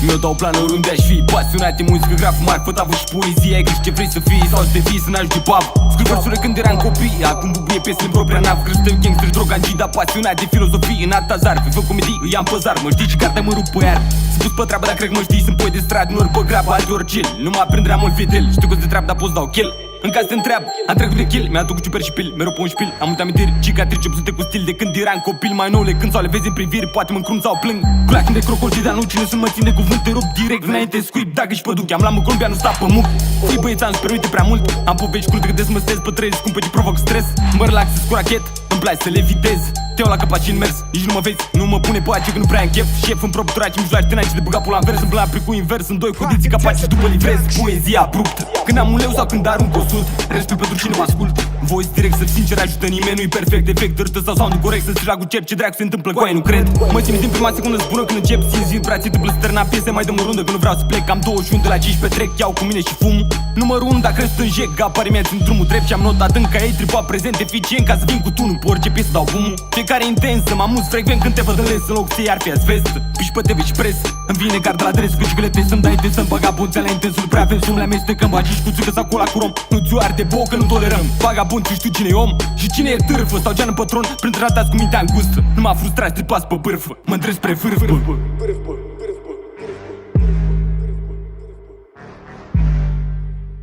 Mi-o dau planuri unde aș fi pasionat de muzică, graf, marfă, tavă și poezie. Ai grijă ce vrei să fii sau să te fii, să n-ajungi pap. Scriu versuri când eram copii, acum bubuie piese în propria nav. Crăstă gangster, drogangii, dar pasionat de filozofie. În alt azar, fă comedii, îi am păzar. Mă știi și cartea mă rup pe iar. Sunt pus pe treabă, dar cred că mă știi. Sunt poi de stradă, nu ori pe grabă, alteori chill. Nu mă aprinderea mult fidel, știu că-ți de treabă, dar poți dau kill. În caz te întreabă, am trecut de kill, mi-a cu ciuper și pil, mereu pe un șpil. Am multe amintiri, cicatrice, obsute cu stil de când eram copil. Mai nou le cânt sau le vezi în priviri, poate mă încrum sau plâng. Cu lacrimi de crocodil, dar nu cine să mă ține cuvânt. Te rup direct înainte scuip, dacă și păduc. Am la mă Columbia, nu sta pe muc. Fii băiețan, nu-ți permite prea mult. Am povești curte cât de mă stez pe trăiesc, cum pe ce provoc stres. Mă relaxez cu rachet, îmi place să le vitez. Te iau la căpaci și în mers, nici nu mă vezi. Nu mă pune pe ace că nu prea am chef. Șef în propturaci, mijloace, n-ai ce de băga pula în vers. Îmi plan pe cu invers, în doi codiții capaci și după livrez. Poezia abruptă, când am un leu sau când arunc 100. Respect pentru cine mă ascult. Voice direct, să sincer, ajută nimeni, nu-i perfect. Efect, dărâtă sau sound corect, să striga cu cer. Ce dracu se întâmplă cu aia, nu cred. Mă simt din prima secundă zbură când încep. Simți vibrații, dublă stărna piese, mai dăm o rundă că nu vreau să plec. Am 21 de la 15 trec, iau cu mine și fum. Numărul 1 dacă rest în jec, apare mea în drumul drept. Și am notat în caiet, tripa prezent, eficient ca să vin cu tunul. Pe orice piesă dau bumul. Fiecare intensă, mă amuz frecvent când te văd în les. În loc să iar fi vestă, piși pe TV și pres. Îmi vine card la adres, cu ciclete să-mi dai de să-mi vagabonți la intensul. Nu prea avem să-mi le amestecăm, bagi și cu țucă sau cola cu rom. Nu ți-o arde bocă, nu tolerăm. Vagabond, tu știu cine e om și cine e târfă. Sau geană pătron, printre ratați cu mintea îngustă. Nu m-a frustrat, stripați pe bârfă, mă-ndresc spre vârf.